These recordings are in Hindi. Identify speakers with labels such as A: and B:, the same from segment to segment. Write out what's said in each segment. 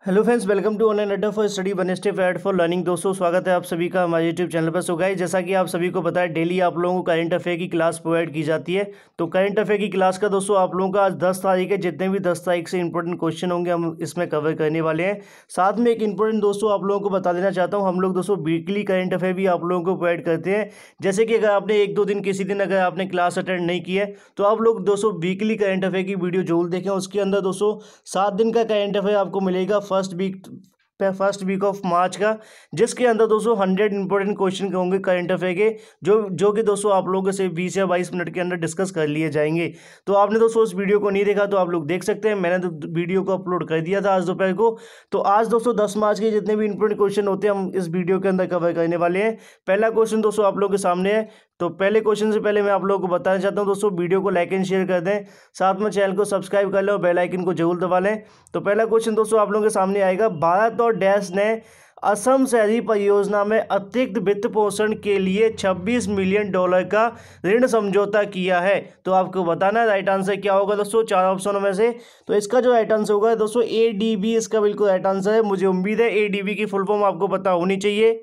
A: Hello friends, welcome to online Adda for study one step ahead for learning. दोस्तों स्वागत है आप सभी का हमारे यूट्यूब चैनल पर। सो गाइस, जैसा कि आप सभी को पता है, डेली आप लोगों को करंट अफेयर की क्लास प्रोवाइड की जाती है। तो करंट अफेयर की क्लास का दोस्तों आप लोगों का आज 10 तारीख है। जितने भी 10 तारीख से इंपॉर्टेंट क्वेश्चन होंगे हम इसमें कवर करने वाले हैं। साथ में एक इंपॉर्टेंट दोस्तों आप लोगों को बता देना चाहता हूँ, हम लोग दोस्तों वीकली करंट अफेयर भी आप लोगों को प्रोवाइड करते हैं। जैसे कि अगर आपने एक दो दिन किसी दिन अगर आपने क्लास अटेंड नहीं की है तो आप लोग दोस्तों वीकली करंट अफेयर की वीडियो जरूर देखें। उसके अंदर दोस्तों 7 दिन का करंट अफेयर आपको मिलेगा फर्स्ट वीक ऑफ मार्च का, जिसके अंदर दोस्तों 100 इंपॉर्टेंट क्वेश्चन होंगे करंट अफेयर के, जो कि दोस्तों आप लोगों से 20 या 22 मिनट के अंदर डिस्कस कर लिए जाएंगे। तो आपने दोस्तों उस वीडियो को नहीं देखा तो आप लोग देख सकते हैं, मैंने तो वीडियो को अपलोड कर दिया था आज दोपहर को। तो आज दोस्तों 10 मार्च के जितने भी इंपॉर्टेंट क्वेश्चन होते हैं हम इस वीडियो के अंदर कवर करने वाले हैं। पहला क्वेश्चन दोस्तों आप लोगों के सामने है। तो पहले क्वेश्चन से पहले मैं आप लोगों को बताना चाहता हूं दोस्तों, वीडियो को लाइक एंड शेयर कर दें, साथ में चैनल को सब्सक्राइब कर लें और बेल आइकन को जरूर दबा लें। तो पहला क्वेश्चन दोस्तों आप लोगों के सामने आएगा, भारत और डैश ने असम शहरी परियोजना में अतिरिक्त वित्त पोषण के लिए $26 मिलियन का ऋण समझौता किया है। तो आपको बताना है राइट आंसर क्या होगा दोस्तों, 4 ऑप्शनों में से। तो इसका जो राइट आंसर होगा दोस्तों ADB, इसका बिल्कुल राइट आंसर है। मुझे उम्मीद है ADB की फुल फॉर्म आपको पता होनी चाहिए।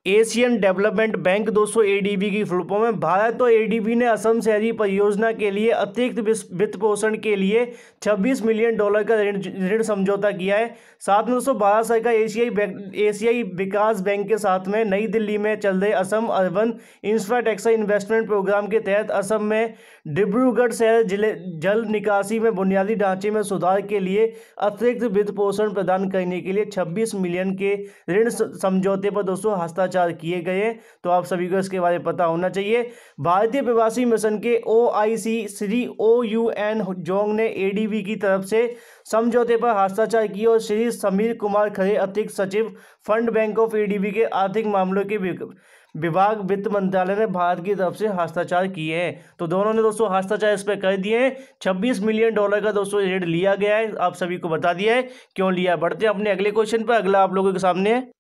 A: एशियन डेवलपमेंट बैंक दोस्तों ADB की फुल फॉर्म है। भारत और ADB ने असम शहरी परियोजना के लिए अतिरिक्त वित्त पोषण के लिए $26 मिलियन का ऋण समझौता किया है। साथ में दोस्तों भारत सरकार एशियाई विकास बैंक के साथ में नई दिल्ली में चल रहे Assam urban infrastructure investment programme के तहत असम में डिब्रूगढ़ शहर जल निकासी में बुनियादी ढांचे में सुधार के लिए अतिरिक्त वित्त पोषण प्रदान करने के लिए 26 मिलियन के ऋण समझौते पर दोस्तों हस्ताक्षर किए गए हैं। तो आप सभी को इसके बारे में पता होना चाहिए। भारतीय प्रवासी मिशन के OIC श्री OUN जोंग ने ADB की तरफ से समझौते पर हस्ताक्षर किए और श्री समीर कुमार खरे, अतिरिक्त सचिव फंड बैंक ऑफ ADB के आर्थिक मामलों के विभाग, वित्त मंत्रालय ने भारत की तरफ से हस्ताक्षर किए हैं। तो दोनों ने दोस्तों हस्ताक्षर इस पर कर दिए हैं। $26 मिलियन का दोस्तों ऋण लिया गया है, आप सभी को बता दिया है क्यों लिया। बढ़ते हैं अपने अगले क्वेश्चन पर। अगला आप लोगों के सामने है,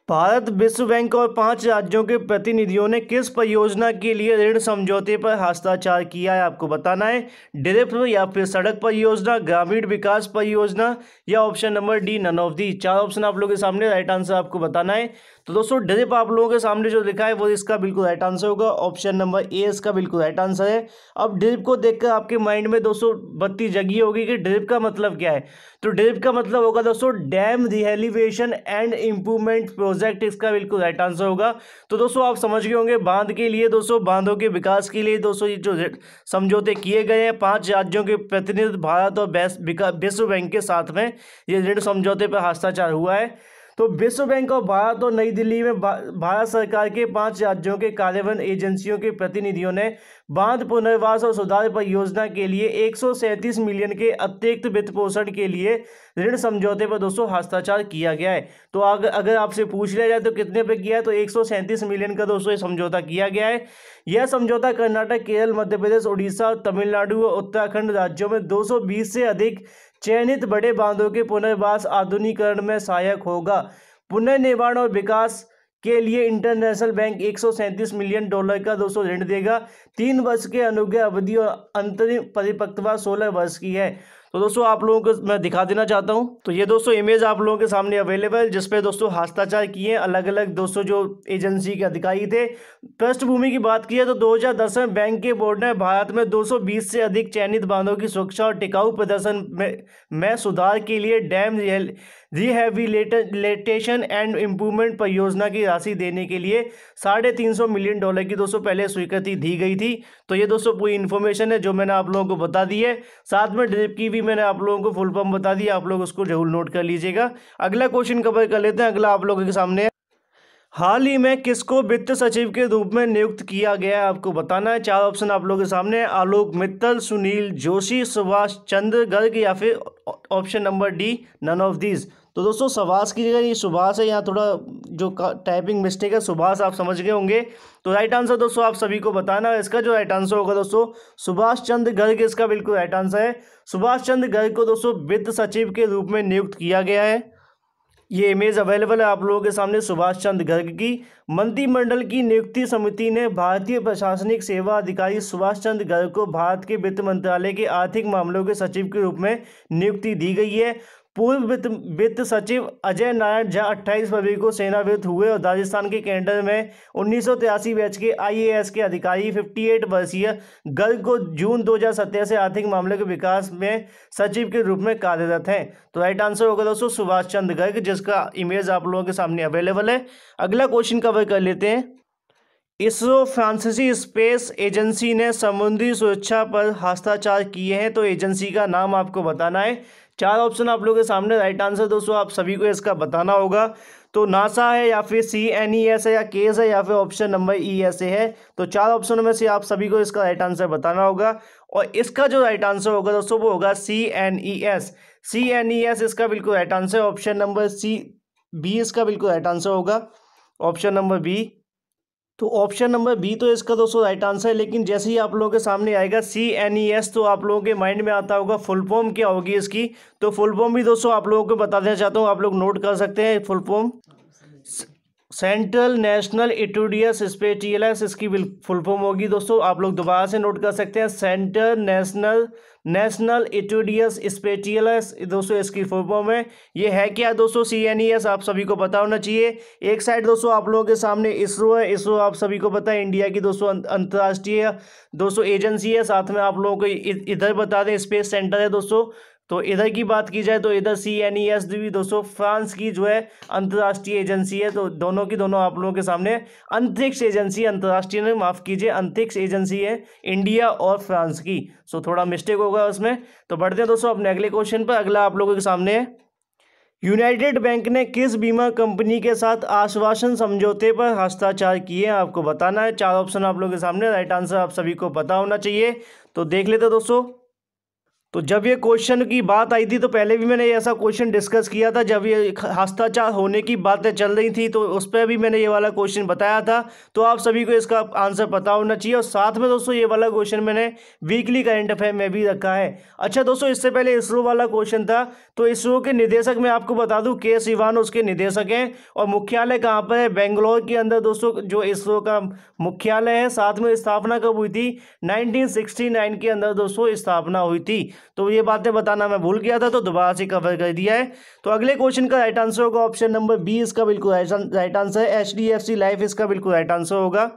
A: भारत विश्व बैंक और 5 राज्यों के प्रतिनिधियों ने किस परियोजना के लिए ऋण समझौते पर हस्ताक्षर किया है। आपको बताना है ड्रिप या फिर सड़क परियोजना, ग्रामीण विकास परियोजना या option number D none of the. 4 option आप लोगों के सामने, राइट आंसर आपको बताना है। तो दोस्तों ड्रिप आप लोगों के सामने जो लिखा है वो इसका बिल्कुल राइट आंसर होगा, ऑप्शन नंबर ए इसका बिल्कुल राइट आंसर है। अब ड्रिप को देखकर आपके माइंड में दोस्तों बत्ती जगी होगी कि ड्रिप का मतलब क्या है। तो ड्रिप का मतलब होगा दोस्तों डैम रिहेलिवेशन एंड इम्प्रूवमेंट प्रोजेक्ट, इसका बिल्कुल राइट आंसर होगा। तो दोस्तों आप समझ गए होंगे बांध के लिए दोस्तों, बांधों के विकास के लिए दोस्तों ये जो समझौते किए गए हैं 5 राज्यों के प्रतिनिधि भारत और विश्व बैंक के साथ में ये ऋण समझौते पर हस्ताक्षर हुआ है। तो विश्व बैंक और भारत और नई दिल्ली में भारत सरकार के 5 राज्यों के कार्यान्वयन एजेंसियों के प्रतिनिधियों ने बांध पुनर्वास और सुधार परियोजना के लिए 137 मिलियन के अतिरिक्त वित्त पोषण के लिए ऋण समझौते पर दोस्तों हस्ताक्षर किया गया है। तो अगर आपसे पूछ लिया जाए तो कितने पे किया है, तो 137 मिलियन का दोस्तों ये समझौता किया गया है। यह समझौता कर्नाटक, केरल, मध्य प्रदेश, उड़ीसा, तमिलनाडु और उत्तराखंड राज्यों में 220 से अधिक चयनित बड़े बांधों के पुनर्वास आधुनिकीकरण में सहायक होगा। पुनर्निर्माण और विकास के लिए इंटरनेशनल बैंक 137 मिलियन का दोस्तों ऋण देगा। 3 वर्ष के अनुग्रह अवधि और अंतरिम परिपक्वता 16 वर्ष की है। तो दोस्तों आप लोगों को मैं दिखा देना चाहता हूं, तो ये दोस्तों इमेज आप लोगों के सामने अवेलेबल, जिसपे दोस्तों हस्ताक्षर किए अलग अलग दोस्तों जो एजेंसी के अधिकारी थे। पृष्ठभूमि की बात की है तो 2010 में बैंक के बोर्ड ने भारत में 220 से अधिक चयनित बांधों की सुरक्षा और टिकाऊ प्रदर्शन में सुधार के लिए डैम रिहेबिलिटेशन एंड इम्प्रूवमेंट परियोजना की राशि देने के लिए $350 मिलियन की दोस्तों पहले स्वीकृति दी गई थी। तो ये दोस्तों पूरी इन्फॉर्मेशन है जो मैंने आप लोगों को बता दी है। साथ में ड्रिप की भी मैंने आप लोगों को फुल फॉर्म बता दिया, आप लोग उसको जरूर नोट कर लीजिएगा। अगला क्वेश्चन कवर कर लेते हैं। अगला आप लोगों के सामने है, हाल ही में किसको वित्त सचिव के रूप में नियुक्त किया गया है। आपको बताना है। 4 ऑप्शन आप लोगों के सामने है, आलोक मित्तल, सुनील जोशी, सुभाष चंद्र गर्ग या फिर option number D none of these. तो दोस्तों सुभाष की जगह ये सुभाष है, यहाँ थोड़ा जो टाइपिंग मिस्टेक है, सुभाष आप समझ गए होंगे। तो राइट आंसर दोस्तों आप सभी को बताना है। इसका जो राइट आंसर होगा दोस्तों सुभाष चंद्र गर्ग, इसका बिल्कुल राइट आंसर है। सुभाष चंद्र गर्ग को दोस्तों वित्त सचिव के रूप में नियुक्त किया गया है। ये इमेज अवेलेबल है आप लोगों के सामने सुभाष चंद्र गर्ग की। मंत्रिमंडल की नियुक्ति समिति ने भारतीय प्रशासनिक सेवा अधिकारी सुभाष चंद्र गर्ग को भारत के वित्त मंत्रालय के आर्थिक मामलों के सचिव के रूप में नियुक्ति दी गई है। पूर्व वित्त सचिव अजय नारायण झा 28 फरवरी को सेवानिवृत्त हुए और राजस्थान के कैडर में 1983 बैच के IAS के अधिकारी 58 वर्षीय गर्ग को जून 2017 से आर्थिक मामले के विकास में सचिव के रूप में कार्यरत हैं। तो राइट आंसर होगा दोस्तों सुभाष चंद्र गर्ग, जिसका इमेज आप लोगों के सामने अवेलेबल है। अगला क्वेश्चन कवर कर लेते हैं। इसरो फ्रांसीसी स्पेस एजेंसी ने समुद्री सुरक्षा पर हस्ताक्षर किए हैं, तो एजेंसी का नाम आपको बताना है। 4 ऑप्शन आप लोगों के सामने, राइट आंसर दोस्तों आप सभी को इसका बताना होगा। तो नासा है या फिर CNES है या केस है या फिर ऑप्शन नंबर ESA है। तो 4 ऑप्शनों में से आप सभी को इसका राइट आंसर बताना होगा और इसका जो राइट आंसर होगा दोस्तों वो होगा CNES इसका बिल्कुल right answer. Option number B इसका बिल्कुल राइट आंसर होगा, ऑप्शन नंबर B। तो ऑप्शन नंबर B तो इसका दोस्तों राइट आंसर है, लेकिन जैसे ही आप लोगों के सामने आएगा CNES तो आप लोगों के माइंड में आता होगा फुल फॉर्म क्या होगी इसकी। तो फुल फॉर्म भी दोस्तों आप लोगों को बता देना चाहता हूँ, आप लोग नोट कर सकते हैं। फुल फॉर्म सेंट्रल नेशनल इटूडियस स्पेटियलस इसकी फुल फॉर्म होगी दोस्तों, आप लोग दोबारा से नोट कर सकते हैं। सेंट्रल नेशनल इटूडियस स्पेटियलस दोस्तों इसकी फुल फॉर्म है। ये है क्या दोस्तों CNES, आप सभी को पता होना चाहिए। एक साइड दोस्तों आप लोगों के सामने इसरो है, इसरो आप सभी को पता है इंडिया की दोस्तों अंतर्राष्ट्रीय दोस्तों एजेंसी है। साथ में आप लोगों को इधर बता दें स्पेस सेंटर है दोस्तों। तो इधर की बात की जाए तो इधर CNES भी दोस्तों फ्रांस की जो है अंतर्राष्ट्रीय एजेंसी है। तो दोनों की दोनों आप लोगों के सामने अंतरिक्ष एजेंसी, अंतर्राष्ट्रीय ने माफ कीजिए अंतरिक्ष एजेंसी है इंडिया और फ्रांस की। सो थोड़ा मिस्टेक होगा उसमें। तो बढ़ते हैं दोस्तों अपने अगले क्वेश्चन पर। अगला आप लोगों के सामने है, यूनाइटेड बैंक ने किस बीमा कंपनी के साथ आश्वासन समझौते पर हस्ताक्षर किए, आपको बताना है। 4 ऑप्शन आप लोगों के सामने, राइट आंसर आप सभी को पता होना चाहिए। तो देख लेते दोस्तों। तो जब ये क्वेश्चन की बात आई थी तो पहले भी मैंने ऐसा क्वेश्चन डिस्कस किया था, जब ये हस्ताक्षर होने की बातें चल रही थी तो उस पर भी मैंने ये वाला क्वेश्चन बताया था। तो आप सभी को इसका आंसर पता होना चाहिए। और साथ में दोस्तों ये वाला क्वेश्चन मैंने वीकली करंट अफेयर में भी रखा है। अच्छा दोस्तों, इससे पहले इसरो वाला क्वेश्चन था, तो इसरो के निदेशक मैं आपको बता दूं के सिवान उसके निदेशक हैं। और मुख्यालय कहाँ पर है? बेंगलोर के अंदर दोस्तों जो इसरो का मुख्यालय है। साथ में स्थापना कब हुई थी? 1969 के अंदर दोस्तों स्थापना हुई थी। तो ये बातें बताना मैं भूल गया था, तो दोबारा से कवर कर दिया है। तो अगले क्वेश्चन का राइट आंसर होगा ऑप्शन नंबर B इसका बिल्कुल राइट आंसर है। HDFC लाइफ इसका बिल्कुल राइट आंसर होगा।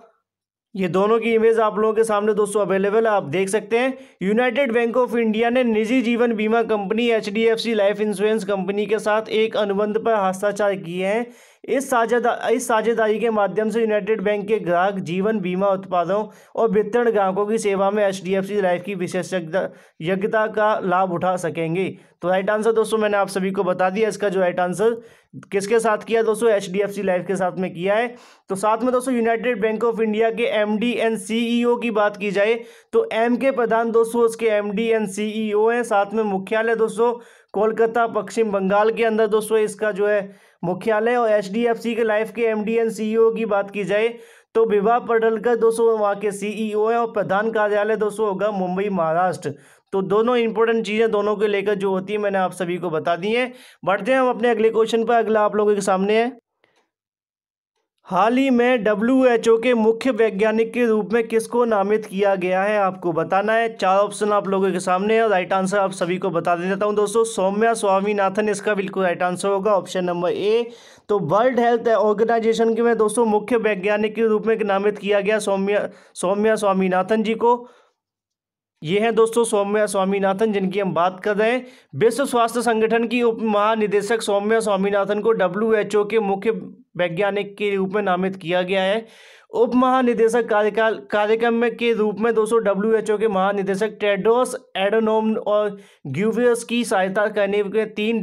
A: ये दोनों की इमेज आप लोगों के सामने दोस्तों अवेलेबल है, आप देख सकते हैं। यूनाइटेड बैंक ऑफ इंडिया ने निजी जीवन बीमा company HDFC life insurance company के साथ एक अनुबंध पर हस्ताक्षर किए हैं। इस साझेदारी के माध्यम से यूनाइटेड बैंक के ग्राहक जीवन बीमा उत्पादों और वितरण ग्राहकों की सेवा में HDFC लाइफ की विशेषज्ञता का लाभ उठा सकेंगे। तो राइट आंसर दोस्तों मैंने आप सभी को बता दिया। इसका जो राइट आंसर किसके साथ किया दोस्तों? HDFC लाइफ के साथ में किया है। तो साथ में दोस्तों यूनाइटेड बैंक ऑफ इंडिया के MD एंड CEO की बात की जाए तो M के प्रधान दोस्तों उसके MD एंड CEO हैं। साथ में मुख्यालय दोस्तों कोलकाता पश्चिम बंगाल के अंदर दोस्तों इसका जो है मुख्यालय। और HDFC के लाइफ के MD एंड CEO की बात की जाए तो विभा पडलकर दोस्तों वहाँ के CEO हैं। और प्रधान कार्यालय दोस्तों होगा मुंबई महाराष्ट्र। तो दोनों इंपॉर्टेंट चीज़ें दोनों को लेकर जो होती है मैंने आप सभी को बता दी है। बढ़ते हैं हम अपने अगले क्वेश्चन पर। अगला आप लोगों के सामने है, हाल ही में WHO के मुख्य वैज्ञानिक के रूप में किसको नामित किया गया है, आपको बताना है। 4 ऑप्शन आप लोगों के सामने है, राइट आंसर आप सभी को बता देता हूं दोस्तों। सौम्या स्वामीनाथन इसका बिल्कुल राइट आंसर होगा, ऑप्शन नंबर A। तो वर्ल्ड हेल्थ ऑर्गेनाइजेशन के में दोस्तों मुख्य वैज्ञानिक के रूप में नामित किया गया सौम्या स्वामीनाथन जी को। ये हैं दोस्तों सौम्या स्वामीनाथन जिनकी हम बात कर रहे हैं। विश्व स्वास्थ्य संगठन की उप महानिदेशक सौम्या स्वामीनाथन को WHO के मुख्य वैज्ञानिक के रूप में नामित किया गया है। उप महानिदेशक कार्यक्रम में के रूप में दोस्तों WHO के महानिदेशक टेड्रोस एडोनोम और ग्यूवियस की सहायता करने के 3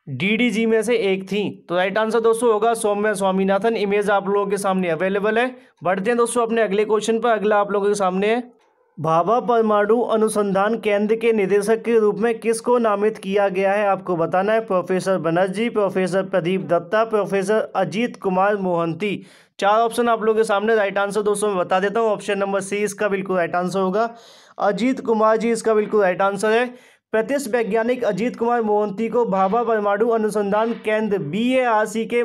A: DDG में से एक थी। तो राइट आंसर दोस्तों होगा सौम्या स्वामीनाथन। इमेज आप लोगों के सामने अवेलेबल है। बढ़ते हैं दोस्तों अपने अगले क्वेश्चन पर। अगला आप लोगों के सामने है, भाभा परमाणु अनुसंधान केंद्र के निदेशक के रूप में किसको नामित किया गया है, आपको बताना है। Professor Banerjee, professor Pradeep Dutta, professor Ajit Kumar Mohanty. 4 option आप लोगों के सामने, राइट आंसर दोस्तों मैं बता देता हूँ। ऑप्शन नंबर C इसका बिल्कुल राइट आंसर होगा। अजीत कुमार जी इसका बिल्कुल राइट आंसर है। प्रतिष्ठित वैज्ञानिक अजीत कुमार मोहंती को भाभा परमाणु अनुसंधान केंद्र BARC के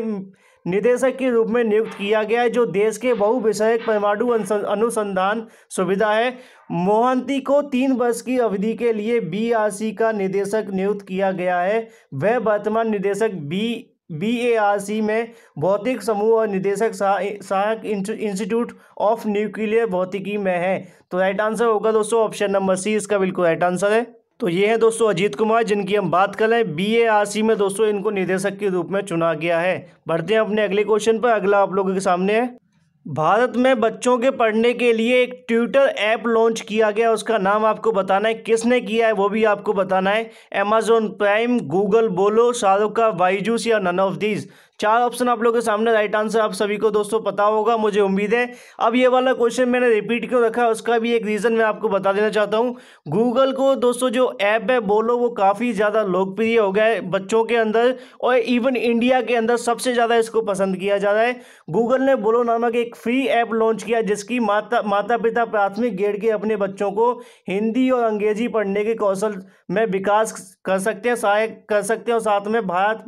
A: निदेशक के रूप में नियुक्त किया गया है, जो देश के बहुविषयक परमाणु अनुसंधान सुविधा है। मोहंती को 3 वर्ष की अवधि के लिए BRC का निदेशक नियुक्त किया गया है। वह वर्तमान निदेशक BARC में भौतिक समूह और निदेशक सहायक इंस्टीट्यूट ऑफ न्यूक्लियर भौतिकी में है। तो राइट आंसर होगा दोस्तों ऑप्शन नंबर सी, इसका बिल्कुल राइट आंसर है। तो ये है दोस्तों अजीत कुमार, जिनकी हम बात कर रहे हैं। BARC में दोस्तों इनको निदेशक के रूप में चुना गया है। बढ़ते हैं अपने अगले क्वेश्चन पर। अगला आप लोगों के सामने है, भारत में बच्चों के पढ़ने के लिए एक ट्यूटर ऐप लॉन्च किया गया, उसका नाम आपको बताना है। किसने किया है वो भी आपको बताना है। अमेजॉन प्राइम, गूगल बोलो, शाहरुख का बायजूस या नन ऑफ दीज। 4 ऑप्शन आप लोगों के सामने। राइट आंसर आप सभी को दोस्तों पता होगा, मुझे उम्मीद है। अब ये वाला क्वेश्चन मैंने रिपीट क्यों रखा है उसका भी एक रीज़न मैं आपको बता देना चाहता हूँ। गूगल को दोस्तों जो ऐप है बोलो वो काफ़ी ज़्यादा लोकप्रिय हो गया है बच्चों के अंदर, और इवन इंडिया के अंदर सबसे ज़्यादा इसको पसंद किया जा रहा है। गूगल ने बोलो नामक एक फ्री ऐप लॉन्च किया, जिसकी माता पिता प्राथमिक ग्रेड के अपने बच्चों को हिंदी और अंग्रेजी पढ़ने के कौशल में विकास कर सकते हैं, सहायक कर सकते हैं। और साथ में भारत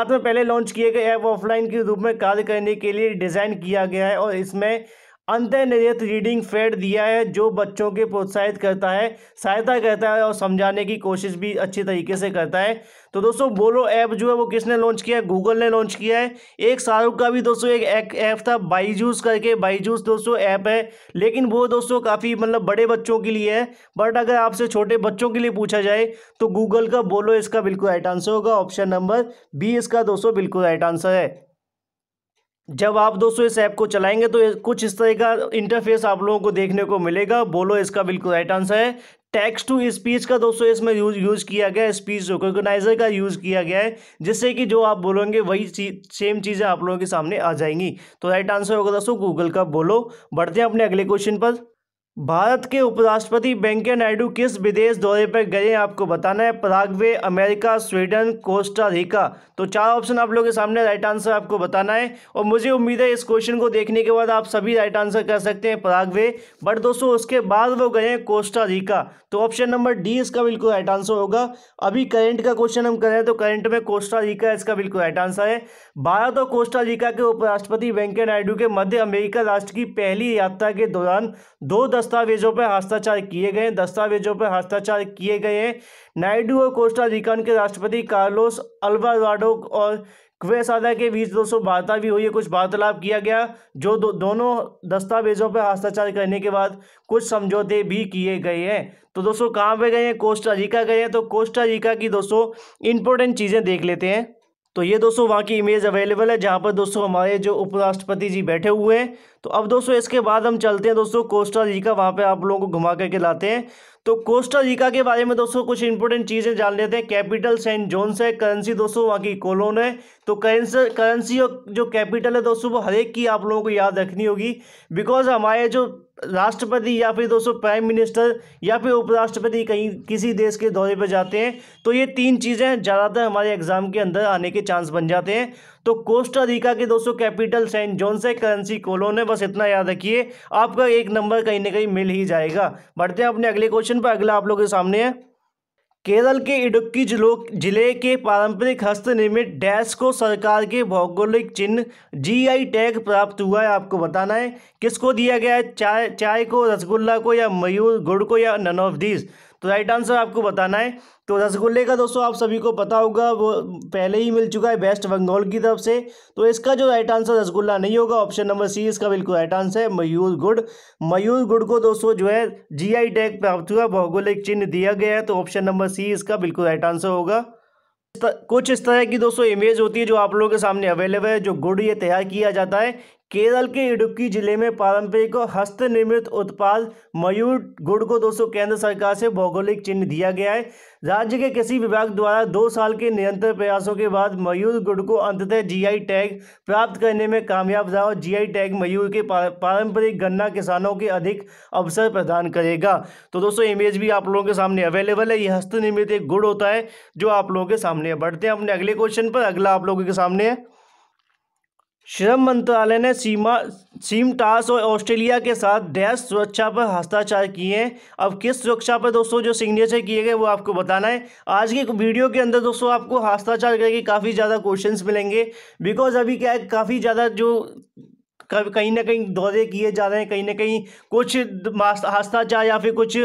A: में पहले लॉन्च किए गए ऐप ऑफलाइन के रूप में कार्य करने के लिए डिज़ाइन किया गया है, और इसमें अंतर्निहित रीडिंग फेड दिया है, जो बच्चों के प्रोत्साहित करता है, सहायता करता है और समझाने की कोशिश भी अच्छी तरीके से करता है। तो दोस्तों बोलो ऐप जो है वो किसने लॉन्च किया है? गूगल ने लॉन्च किया है। एक शाहरुख का भी दोस्तों एक ऐप था बायजूस करके, बायजूस दोस्तों ऐप है, लेकिन वो दोस्तों काफ़ी मतलब बड़े बच्चों के लिए है। बट अगर आपसे छोटे बच्चों के लिए पूछा जाए तो गूगल का बोलो इसका बिल्कुल राइट आंसर होगा। ऑप्शन नंबर बी इसका दोस्तों बिल्कुल राइट आंसर है। जब आप दोस्तों इस ऐप को चलाएंगे तो कुछ इस तरह का इंटरफेस आप लोगों को देखने को मिलेगा। बोलो इसका बिल्कुल राइट आंसर है। टेक्स्ट टू स्पीच का दोस्तों इसमें यूज किया गया है, स्पीच रिकॉग्नाइजर का यूज़ किया गया है, जिससे कि जो आप बोलोगे वही सेम चीज़ें आप लोगों के सामने आ जाएंगी। तो राइट आंसर होगा दोस्तों गूगल का बोलो। बढ़ते हैं अपने अगले क्वेश्चन पर। भारत के उपराष्ट्रपति वेंकैया नायडू किस विदेश दौरे पर गए हैं आपको बताना है। Paraguay, America, Sweden, Costa Rica. तो 4 ऑप्शन आप लोगों के सामने। राइट आंसर आपको बताना है, और मुझे उम्मीद है इस क्वेश्चन को देखने के बाद आप सभी राइट आंसर कर सकते हैं पराग्वे, बट दोस्तों उसके बाद वो गए हैं कोस्टा रिका। तो ऑप्शन नंबर डी इसका बिल्कुल राइट आंसर होगा। अभी करंट का क्वेश्चन हम कर रहे हैं, तो करंट में कोस्टा रिका इसका बिल्कुल राइट आंसर है। भारत और कोस्टा रिका के उपराष्ट्रपति वेंकैया नायडू के मध्य अमेरिका राष्ट्र की पहली यात्रा के दौरान 2 दस्तावेजों पर हस्ताक्षर किए गए हैं। नायडू और कोस्टा रिका के राष्ट्रपति कार्लोस अल्वाराडो और क्वेसादा के बीच दोस्तों वार्ता भी हुई है, कुछ वार्तालाप किया गया, जो दोनों दस्तावेजों पर हस्ताक्षर करने के बाद कुछ समझौते भी किए गए हैं। तो दोस्तों कहाँ पे गए हैं? कोस्टा रिका गए हैं। तो कोस्टा रिका की दोस्तों इंपॉर्टेंट चीज़ें देख लेते हैं। तो ये दोस्तों वहाँ की इमेज अवेलेबल है, जहाँ पर दोस्तों हमारे जो उपराष्ट्रपति जी बैठे हुए हैं। तो अब दोस्तों इसके बाद हम चलते हैं दोस्तों कोस्टा रिका, वहाँ पे आप लोगों को घुमा करके लाते हैं। तो कोस्टा रिका के बारे में दोस्तों कुछ इंपॉर्टेंट चीज़ें जान लेते हैं। कैपिटल सेंट जोन्स है, करेंसी दोस्तों वहाँ की कोलोन है। तो करेंसी और जो कैपिटल है दोस्तों वो हर एक की आप लोगों को याद रखनी होगी, बिकॉज हमारे जो राष्ट्रपति या फिर दोस्तों प्राइम मिनिस्टर या फिर उपराष्ट्रपति कहीं किसी देश के दौरे पर जाते हैं तो ये 3 चीज़ें ज़्यादातर हमारे एग्जाम के अंदर आने के चांस बन जाते हैं। तो कोस्टा रिका के दोस्तों कैपिटल सेंट जोन्स है, करेंसी कोलोन है, बस इतना याद रखिए, आपका 1 नंबर कहीं ना कहीं मिल ही जाएगा। बढ़ते हैं अपने अगले क्वेश्चन पर। अगला आप लोगों के सामने है, केरल के इडुक्की जिले के पारंपरिक हस्तनिर्मित डैश को सरकार के भौगोलिक चिन्ह GI टैग प्राप्त हुआ है, आपको बताना है। किसको दिया गया है? चाय को, रसगुल्ला को, या मयूर गुड़ को, या नन ऑफ दीज। तो राइट आंसर आपको बताना है। तो रसगुल्ले का दोस्तों आप सभी को पता होगा, वो पहले ही मिल चुका है वेस्ट बंगाल की तरफ से। तो इसका जो राइट आंसर रसगुल्ला नहीं होगा, ऑप्शन नंबर सी इसका बिल्कुल राइट आंसर है मयूर गुड़। मयूर गुड़ को दोस्तों जो है GI टैग प्राप्त हुआ, भौगोलिक चिन्ह दिया गया है। तो ऑप्शन नंबर सी इसका बिल्कुल राइट आंसर होगा। कुछ इस तरह की दोस्तों इमेज होती है जो आप लोगों के सामने अवेलेबल है, जो गुड़ ये तैयार किया जाता है। केरल के इडुक्की जिले में पारंपरिक और हस्तनिर्मित उत्पाद मयूर गुड़ को दोस्तों केंद्र सरकार से भौगोलिक चिन्ह दिया गया है। राज्य के कृषि विभाग द्वारा 2 साल के निरंतर प्रयासों के बाद मयूर गुड़ को अंततः GI टैग प्राप्त करने में कामयाब रहा, और GI टैग मयूर के पारंपरिक गन्ना किसानों के अधिक अवसर प्रदान करेगा। तो दोस्तों इमेज भी आप लोगों के सामने अवेलेबल है, ये हस्तनिर्मित एक गुड़ होता है जो आप लोगों के सामने है। बढ़ते हैं अपने अगले क्वेश्चन पर। अगला आप लोगों के सामने है, श्रम मंत्रालय ने सीमटास और ऑस्ट्रेलिया के साथ डैश सुरक्षा पर हस्ताक्षर किए हैं। अब किस सुरक्षा पर दोस्तों जो सिग्नेचर किए गए वो आपको बताना है। आज की वीडियो के अंदर दोस्तों आपको हस्ताक्षर करके काफ़ी ज़्यादा क्वेश्चंस मिलेंगे, बिकॉज अभी क्या है, काफ़ी ज़्यादा जो कहीं ना कहीं दौरे किए जा रहे हैं, कहीं ना कहीं कुछ हस्ताक्षर या फिर कुछ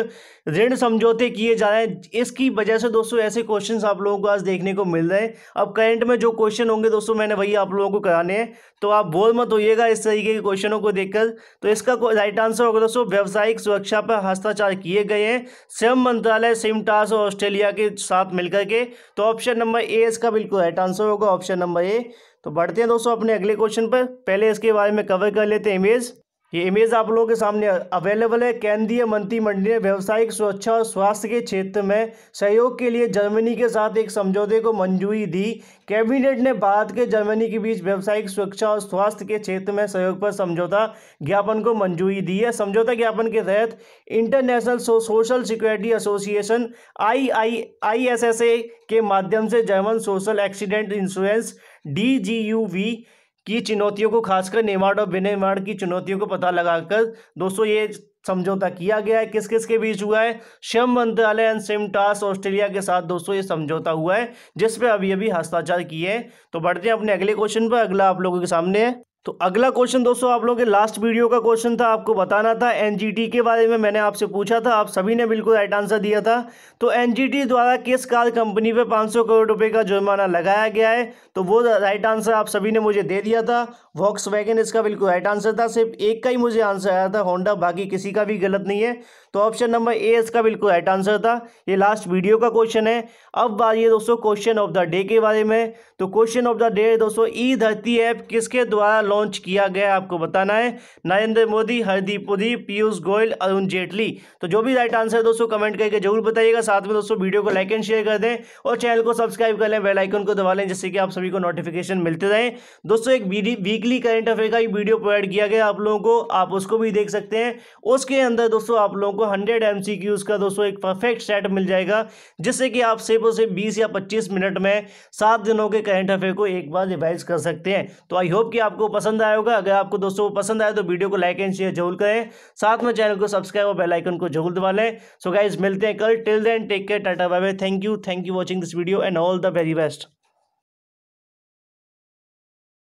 A: ऋण समझौते किए जा रहे हैं। इसकी वजह से दोस्तों ऐसे क्वेश्चंस आप लोगों को आज देखने को मिल रहे हैं। अब करंट में जो क्वेश्चन होंगे दोस्तों मैंने वही आप लोगों को कराने हैं, तो आप बोर मत होइएगा इस तरीके के क्वेश्चनों को देखकर। तो इसका राइट आंसर होगा दोस्तों व्यावसायिक सुरक्षा पर हस्ताक्षर किए गए हैं श्रम मंत्रालय सीमटास और ऑस्ट्रेलिया के साथ मिलकर के। तो ऑप्शन नंबर ए इसका बिल्कुल राइट आंसर होगा, ऑप्शन नंबर ए। तो बढ़ते हैं दोस्तों अपने अगले क्वेश्चन पर। पहले इसके बारे में कवर कर लेते हैं इमेज। ये इमेज आप लोगों के सामने अवेलेबल है। केंद्रीय मंत्रिमंडल ने व्यावसायिक सुरक्षा और स्वास्थ्य के क्षेत्र में सहयोग के लिए जर्मनी के साथ एक समझौते को मंजूरी दी। कैबिनेट ने भारत के जर्मनी के बीच व्यावसायिक सुरक्षा और स्वास्थ्य के क्षेत्र में सहयोग पर समझौता ज्ञापन को मंजूरी दी है। समझौता ज्ञापन के तहत international social security association ISSA के माध्यम से German social accident insurance DGUV की चुनौतियों को, खासकर निर्माण और विनिर्माण की चुनौतियों को पता लगाकर दोस्तों ये समझौता किया गया है। किस किस के बीच हुआ है? श्रम मंत्रालय एंड सीमटास ऑस्ट्रेलिया के साथ दोस्तों ये समझौता हुआ है, जिस पे अभी हस्ताक्षर किए हैं। तो बढ़ते हैं अपने अगले क्वेश्चन पर। अगला आप लोगों के सामने है। तो अगला क्वेश्चन दोस्तों आप लोगों के लास्ट वीडियो का क्वेश्चन था, आपको बताना था NGT के बारे में। मैंने आपसे पूछा था, आप सभी ने बिल्कुल राइट आंसर दिया था। तो NGT द्वारा किस कार कंपनी पे 500 करोड़ रुपए का जुर्माना लगाया गया है? तो वो राइट आंसर आप सभी ने मुझे दे दिया था। वॉक्सवैगन इसका बिल्कुल राइट आंसर था। सिर्फ एक का ही मुझे आंसर आया था, होंडा, बाकी किसी का भी गलत नहीं है। तो ऑप्शन नंबर ए इसका बिल्कुल राइट आंसर था। ये लास्ट वीडियो का क्वेश्चन है। अब बात ये दोस्तों क्वेश्चन ऑफ द डे के बारे में। तो क्वेश्चन ऑफ द डे दोस्तों, ई धरती ऐप किसके द्वारा लॉन्च किया गया आपको बताना है। नरेंद्र मोदी, हरदीप पुरी, पीयूष गोयल, अरुण जेटली। तो जो भी राइट आंसर है दोस्तों कमेंट करके जरूर बताइएगा। साथ में दोस्तों वीडियो को लाइक एंड शेयर कर दें और चैनल को सब्सक्राइब कर लें, बेल आइकन को दबा लें, जिससे कि आप सभी को नोटिफिकेशन मिलते रहे। दोस्तों एक वीकली करंट अफेयर का वीडियो प्रोवाइड किया गया आप लोगों को, आप उसको भी देख सकते हैं। उसके अंदर दोस्तों आप लोगों को 100 MCQs का दोस्तों एक परफेक्ट सेट मिल जाएगा, जिससे कि आप सिर्फ और सिर्फ 20 या 25 मिनट में 7 दिनों के करंट अफेयर को एक बार रिवाइज कर सकते हैं। तो आई होप कि आपको पसंद आया होगा। अगर आपको दोस्तों पसंद आए तो वीडियो को लाइक एंड शेयर जरूर करें, साथ में चैनल को सब्सक्राइब और बेल आइकन को जरूर दबा लें। सो गाइस मिलते हैं कल। Till then take care, tata bye bye, thank you watching this video and all the very best.